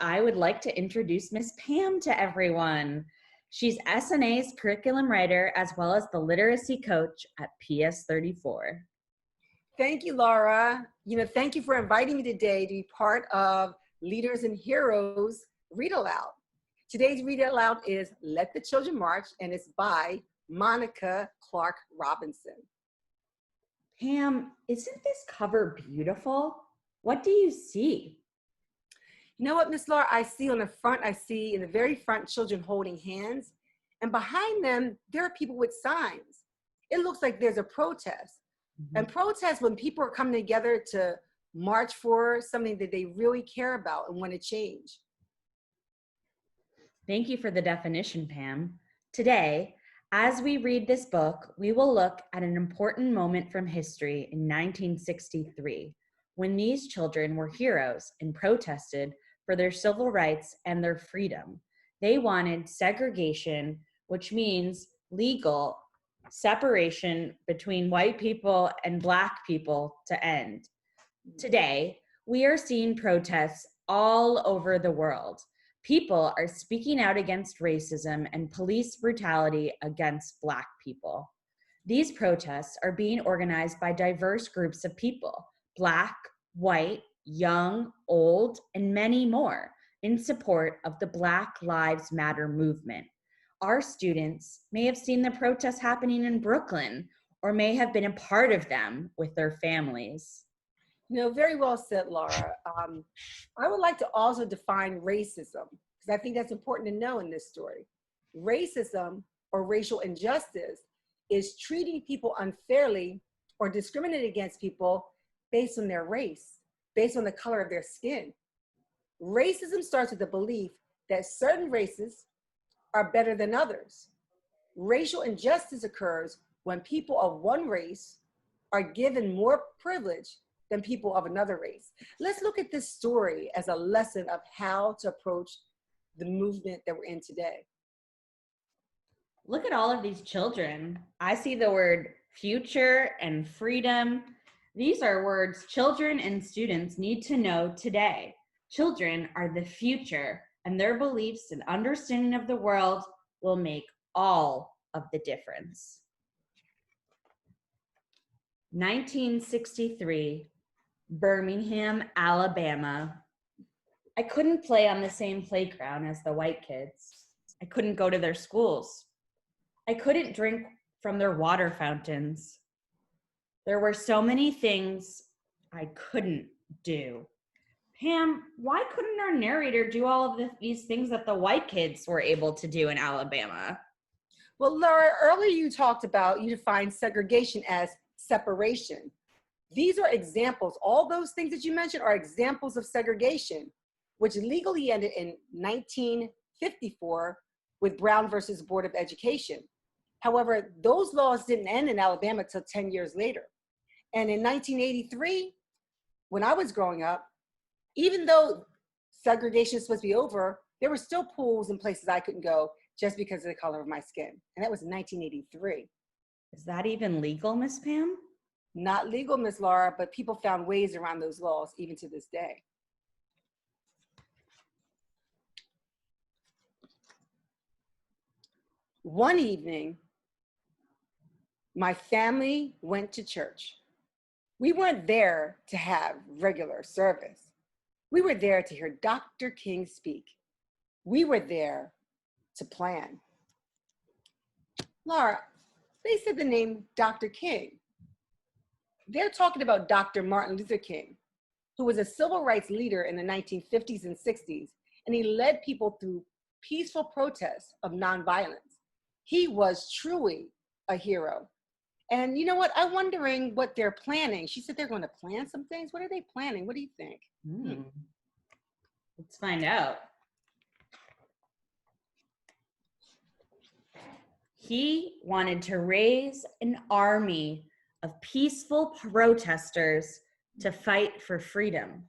I would like to introduce Miss Pam to everyone. She's SNA's curriculum writer as well as the literacy coach at PS34. Thank you, Laura. Thank you for inviting me today to be part of Leaders and Heroes Read Aloud. Today's Read Aloud is Let the Children March, and it's by Monica Clark Robinson. Pam, isn't this cover beautiful? What do you see? You know what, Miss Laura? I see in the very front, children holding hands. And behind them, there are people with signs. It looks like there's a protest. Mm-hmm. And protest when people are coming together to march for something that they really care about and want to change. Thank you for the definition, Pam. Today, as we read this book, we will look at an important moment from history in 1963, when these children were heroes and protested for their civil rights and their freedom. They wanted segregation, which means legal separation between white people and Black people, to end. Today, we are seeing protests all over the world. People are speaking out against racism and police brutality against Black people. These protests are being organized by diverse groups of people, Black, white, young, old, and many more, in support of the Black Lives Matter movement. Our students may have seen the protests happening in Brooklyn or may have been a part of them with their families. Very well said, Laura. I would like to also define racism, because I think that's important to know in this story. Racism, or racial injustice, is treating people unfairly or discriminating against people based on their race, based on the color of their skin. Racism starts with the belief that certain races are better than others. Racial injustice occurs when people of one race are given more privilege than people of another race. Let's look at this story as a lesson of how to approach the movement that we're in today. Look at all of these children. I see the word future and freedom. These are words children and students need to know today. Children are the future, and their beliefs and understanding of the world will make all of the difference. 1963, Birmingham, Alabama. I couldn't play on the same playground as the white kids. I couldn't go to their schools. I couldn't drink from their water fountains. There were so many things I couldn't do. Pam, why couldn't our narrator do all of these things that the white kids were able to do in Alabama? Well, Laura, earlier you defined segregation as separation. These are examples. All those things that you mentioned are examples of segregation, which legally ended in 1954 with Brown versus Board of Education. However, those laws didn't end in Alabama till 10 years later. And in 1983, when I was growing up, even though segregation is supposed to be over, there were still pools and places I couldn't go just because of the color of my skin. And that was in 1983. Is that even legal, Miss Pam? Not legal, Miss Laura, but people found ways around those laws even to this day. One evening, my family went to church. We weren't there to have regular service. We were there to hear Dr. King speak. We were there to plan. Laura, they said the name Dr. King. They're talking about Dr. Martin Luther King, who was a civil rights leader in the 1950s and 60s, and he led people through peaceful protests of nonviolence. He was truly a hero. And you know what? I'm wondering what they're planning. She said they're going to plan some things. What are they planning? What do you think? Let's find out. He wanted to raise an army of peaceful protesters to fight for freedom.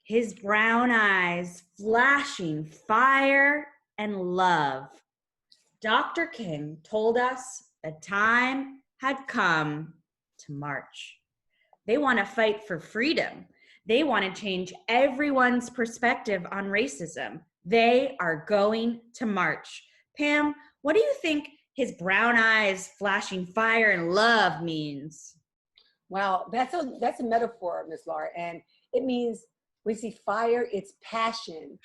His brown eyes flashing fire and love. Dr. King told us the time had come to march. They want to fight for freedom. They want to change everyone's perspective on racism. They are going to march. Pam, what do you think his brown eyes flashing fire and love means? Wow, that's a metaphor, Miss Laura, and it means when you see fire, it's passion.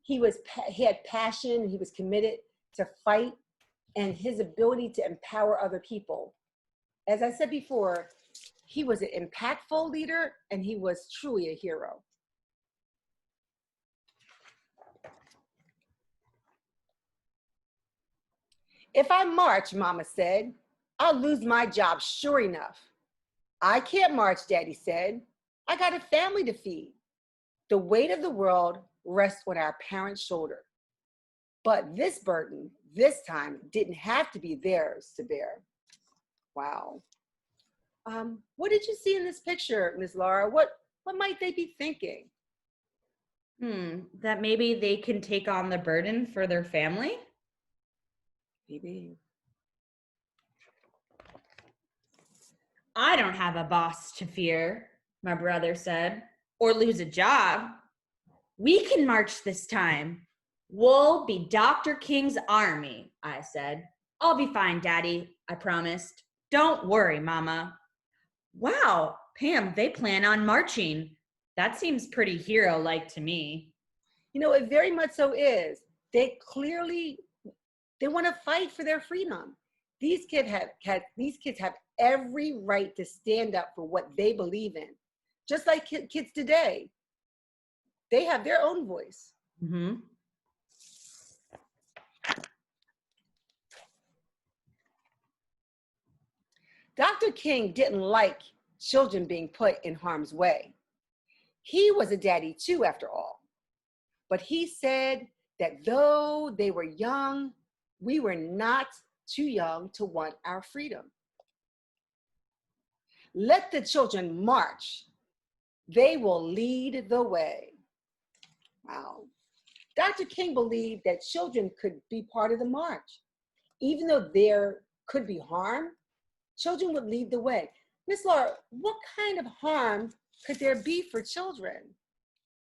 He had passion. He was committed to fight, and his ability to empower other people. As I said before, he was an impactful leader, and he was truly a hero. If I march, Mama said, I'll lose my job sure enough. I can't march, Daddy said. I got a family to feed. The weight of the world rests on our parents' shoulder. But this burden, this time, didn't have to be theirs to bear. Wow. What did you see in this picture, Ms. Laura? What might they be thinking? That maybe they can take on the burden for their family? Maybe. I don't have a boss to fear, my brother said, or lose a job. We can march this time. We'll be Dr. King's army, I said. I'll be fine, Daddy, I promised. Don't worry, Mama. Wow, Pam, they plan on marching. That seems pretty hero-like to me. You know, it very much so is. They want to fight for their freedom. These kids have every right to stand up for what they believe in. Just like kids today. They have their own voice. Mm-hmm. Dr. King didn't like children being put in harm's way. He was a daddy too, after all. But he said that though they were young, we were not too young to want our freedom. Let the children march. They will lead the way. Wow. Dr. King believed that children could be part of the march. Even though there could be harm, children would lead the way. Miss Laura, what kind of harm could there be for children?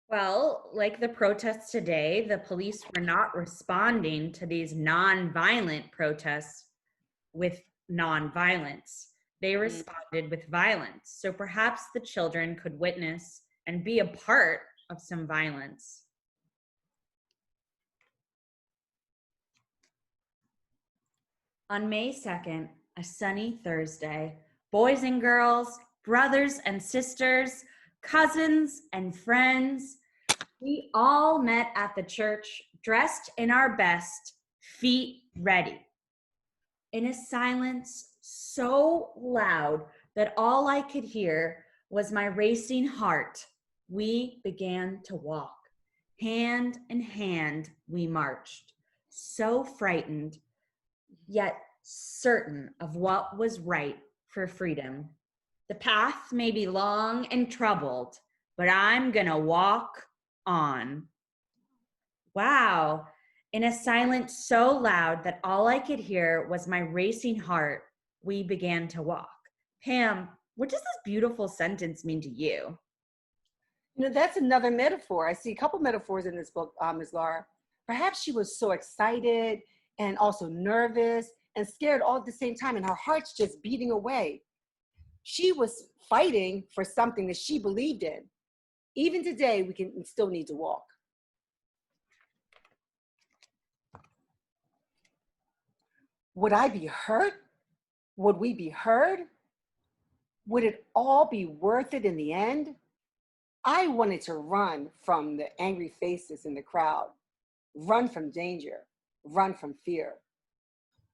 Well, like the protests today, the police were not responding to these nonviolent protests with nonviolence. They responded with violence. So perhaps the children could witness and be a part of some violence. On May 2nd, a sunny Thursday, boys and girls, brothers and sisters, cousins and friends, we all met at the church, dressed in our best, feet ready. In a silence so loud that all I could hear was my racing heart, we began to walk. Hand in hand, we marched, so frightened, yet certain of what was right for freedom. The path may be long and troubled, but I'm gonna walk on. Wow. In a silence so loud that all I could hear was my racing heart, we began to walk. Pam, what does this beautiful sentence mean to you? You know, that's another metaphor. I see a couple metaphors in this book, Ms. Laura. Perhaps she was so excited and also nervous and scared all at the same time, and her heart's just beating away. She was fighting for something that she believed in. Even today, we still need to walk. Would I be hurt? Would we be heard? Would it all be worth it in the end? I wanted to run from the angry faces in the crowd, run from danger, run from fear.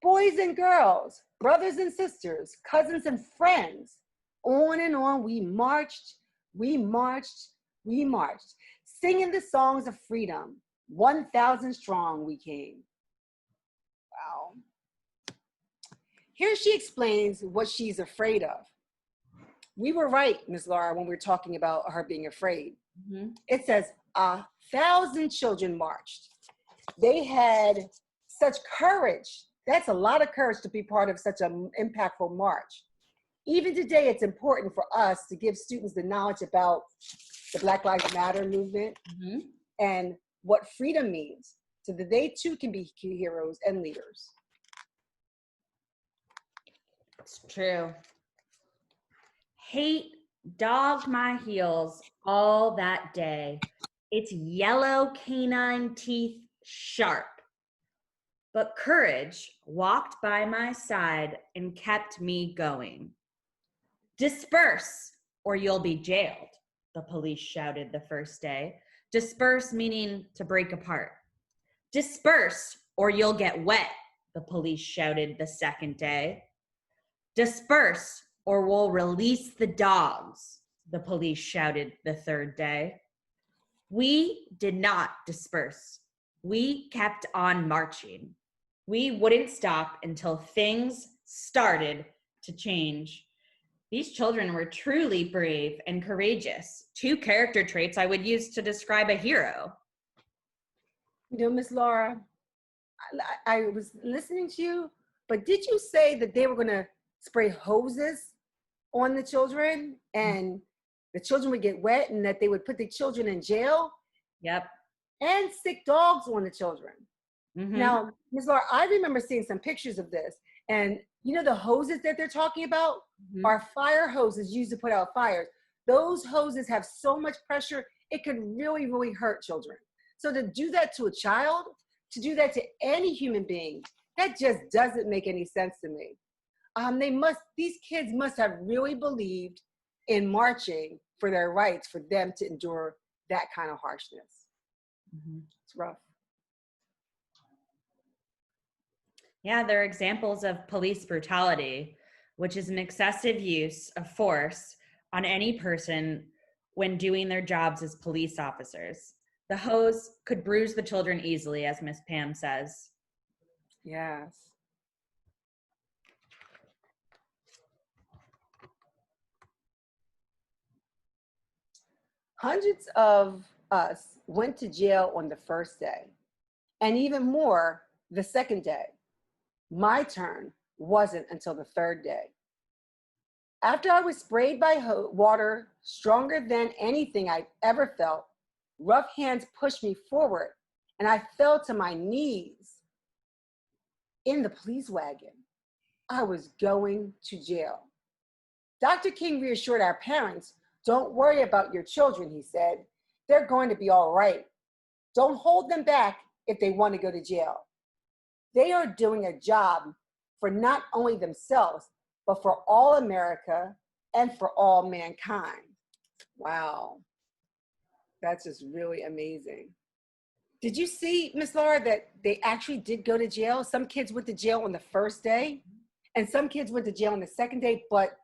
Boys and girls, brothers and sisters, cousins and friends, on and on we marched, we marched, we marched, singing the songs of freedom. 1,000 strong we came. Wow. Here she explains what she's afraid of. We were right, Ms. Laura, when we were talking about her being afraid. Mm-hmm. It says 1,000 children marched. They had such courage. That's a lot of courage to be part of such an impactful march. Even today, it's important for us to give students the knowledge about the Black Lives Matter movement and what freedom means so that they too can be heroes and leaders. It's true. Hate dogged my heels all that day, its yellow canine teeth sharp. But courage walked by my side and kept me going. Disperse, or you'll be jailed, the police shouted the first day. Disperse meaning to break apart. Disperse, or you'll get wet, the police shouted the second day. Disperse, or we'll release the dogs, the police shouted the third day. We did not disperse. We kept on marching. We wouldn't stop until things started to change. These children were truly brave and courageous, two character traits I would use to describe a hero. You know, Miss Laura, I was listening to you, but did you say that they were going to spray hoses on the children and the children would get wet and that they would put the children in jail? Yep. And stick dogs on the children. Now, Ms. Laura, I remember seeing some pictures of this, and you know the hoses that they're talking about are fire hoses used to put out fires. Those hoses have so much pressure, it could really, really hurt children. So to do that to a child, to do that to any human being, that just doesn't make any sense to me. These kids must have really believed in marching for their rights, for them to endure that kind of harshness. It's rough. Yeah, they're examples of police brutality, which is an excessive use of force on any person when doing their jobs as police officers. The hose could bruise the children easily, as Miss Pam says. Yes. Hundreds of us went to jail on the first day, and even more the second day. My turn wasn't until the third day. After I was sprayed by water stronger than anything I've ever felt, rough hands pushed me forward, and I fell to my knees in the police wagon. I was going to jail. Dr. King reassured our parents, "Don't worry about your children," he said. "They're going to be all right. Don't hold them back if they want to go to jail. They are doing a job for not only themselves, but for all America and for all mankind." Wow. That's just really amazing. Did you see, Miss Laura, that they actually did go to jail? Some kids went to jail on the first day, and some kids went to jail on the second day, but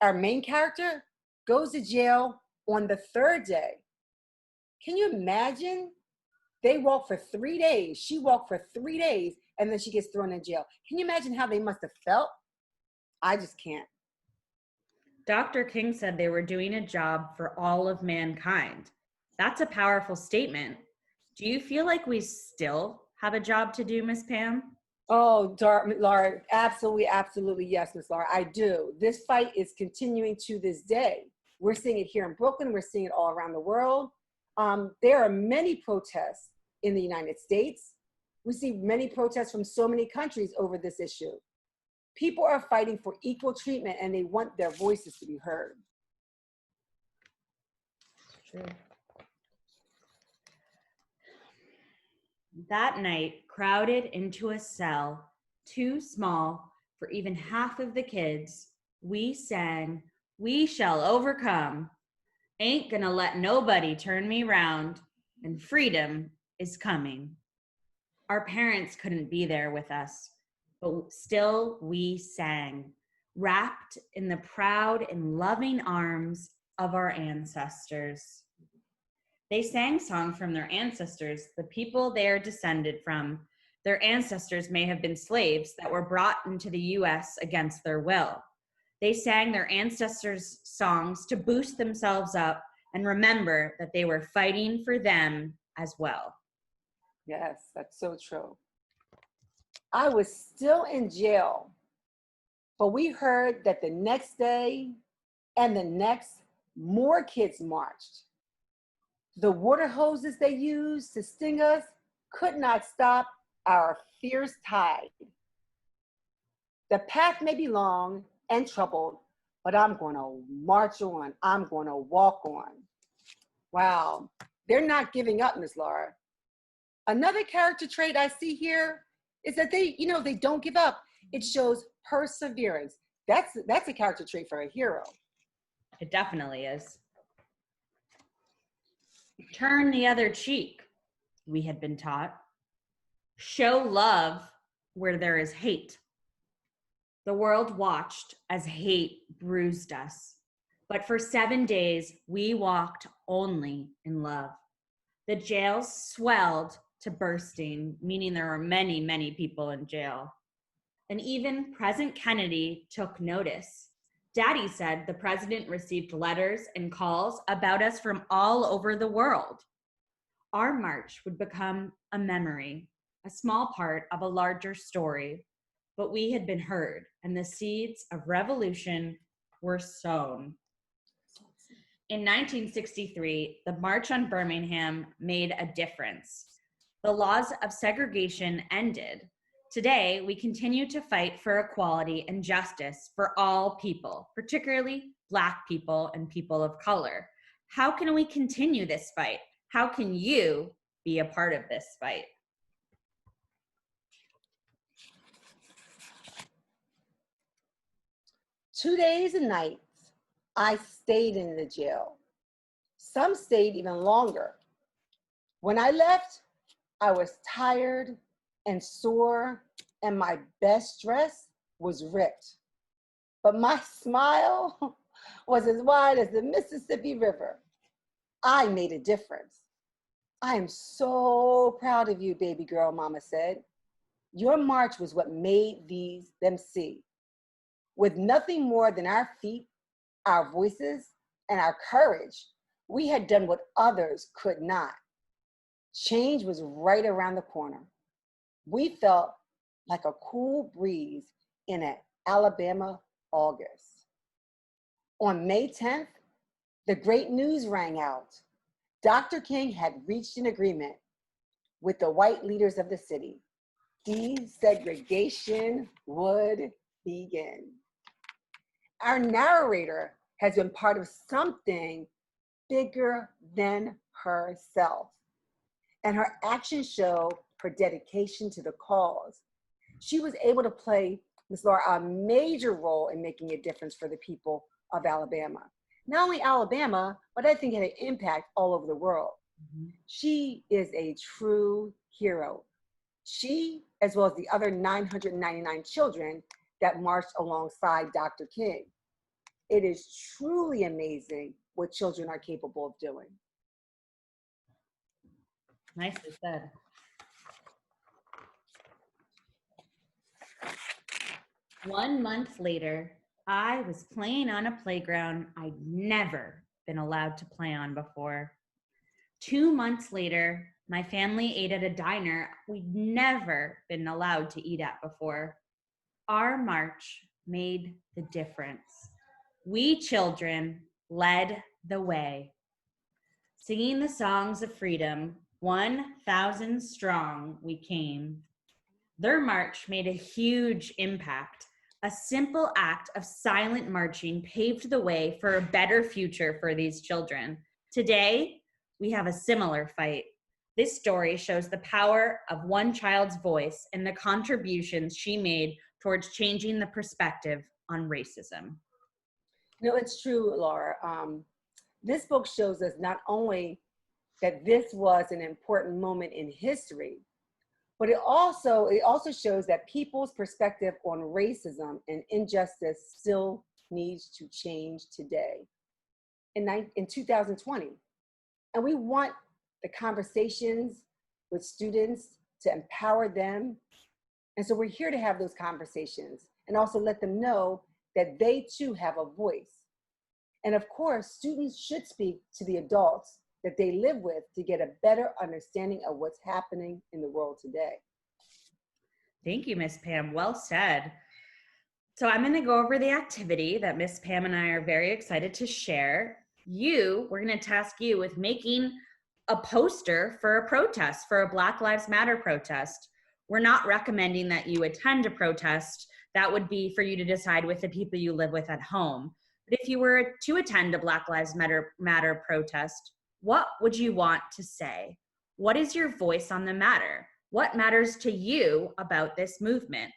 our main character goes to jail on the third day. Can you imagine? They walked for 3 days. She walked for 3 days, and then she gets thrown in jail. Can you imagine how they must have felt? I just can't. Dr. King said they were doing a job for all of mankind. That's a powerful statement. Do you feel like we still have a job to do, Miss Pam? Oh, Laura, absolutely, absolutely, yes, Miss Laura, I do. This fight is continuing to this day. We're seeing it here in Brooklyn. We're seeing it all around the world. There are many protests in the United States. We see many protests from so many countries over this issue. People are fighting for equal treatment, and they want their voices to be heard. True. That night, crowded into a cell too small for even half of the kids, we sang, "We shall overcome. Ain't gonna let nobody turn me round, and freedom is coming." Our parents couldn't be there with us, but still we sang, wrapped in the proud and loving arms of our ancestors. They sang songs from their ancestors, the people they are descended from. Their ancestors may have been slaves that were brought into the US against their will. They sang their ancestors' songs to boost themselves up and remember that they were fighting for them as well. Yes, that's so true. I was still in jail But we heard that the next day and the next, more kids marched. The water hoses they used to sting us could not stop our fierce tide. The path may be long and troubled, but I'm going to march on. I'm going to walk on. Wow. They're not giving up, Miss Laura. Another character trait I see here is that they don't give up. It shows perseverance. That's a character trait for a hero. It definitely is. Turn the other cheek, we had been taught. Show love where there is hate. The world watched as hate bruised us. But for 7 days, we walked only in love. The jails swelled to bursting, meaning there were many, many people in jail. And even President Kennedy took notice. Daddy said the president received letters and calls about us from all over the world. Our march would become a memory, a small part of a larger story, but we had been heard, and the seeds of revolution were sown. In 1963, the March on Birmingham made a difference. The laws of segregation ended. Today, we continue to fight for equality and justice for all people, particularly Black people and people of color. How can we continue this fight? How can you be a part of this fight? Two days and nights, I stayed in the jail. Some stayed even longer. When I left, I was tired and sore, and my best dress was ripped. But my smile was as wide as the Mississippi River. I made a difference. I am so proud of you, baby girl, Mama said. Your march was what made them see. With nothing more than our feet, our voices, and our courage, we had done what others could not. Change was right around the corner. We felt like a cool breeze in an Alabama August. On May 10th, the great news rang out. Dr. King had reached an agreement with the white leaders of the city. Desegregation would begin. Our narrator has been part of something bigger than herself, and her actions show her dedication to the cause. She was able to play, Ms. Laura, a major role in making a difference for the people of Alabama. Not only Alabama, but I think it had an impact all over the world. Mm-hmm. She is a true hero. She, as well as the other 999 children that marched alongside Dr. King. It is truly amazing what children are capable of doing. Nicely said. One month later, I was playing on a playground I'd never been allowed to play on before. 2 months later, my family ate at a diner we'd never been allowed to eat at before. Our march made the difference. We children led the way. Singing the songs of freedom, 1,000 strong we came. Their march made a huge impact. A simple act of silent marching paved the way for a better future for these children. Today, we have a similar fight. This story shows the power of one child's voice and the contributions she made towards changing the perspective on racism. No, it's true, Laura. This book shows us not only that this was an important moment in history, but it also shows that people's perspective on racism and injustice still needs to change today in 2020. And we want the conversations with students to empower them. And so we're here to have those conversations and also let them know that they too have a voice. And of course, students should speak to the adults that they live with to get a better understanding of what's happening in the world today. Thank you, Ms. Pam. Well said. So I'm going to go over the activity that Miss Pam and I are very excited to share. We're going to task you with making a poster for a protest, for a Black Lives Matter protest. We're not recommending that you attend a protest. That would be for you to decide with the people you live with at home. But if you were to attend a Black Lives Matter protest, what would you want to say? What is your voice on the matter? What matters to you about this movement?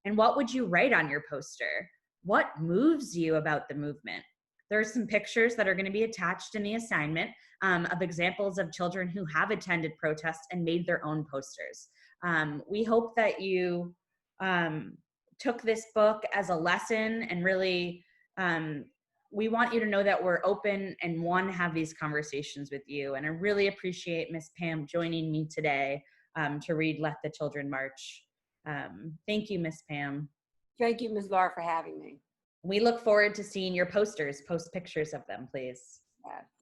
And what would you write on your poster? What moves you about the movement? There are some pictures that are going to be attached in the assignment of examples of children who have attended protests and made their own posters. We hope that you took this book as a lesson, and really we want you to know that we're open and want to have these conversations with you. And I really appreciate Miss Pam joining me today to read Let the Children March. Thank you, Miss Pam. Thank you, Ms. Laura, for having me. We look forward to seeing your posters. Post pictures of them, please. Yeah.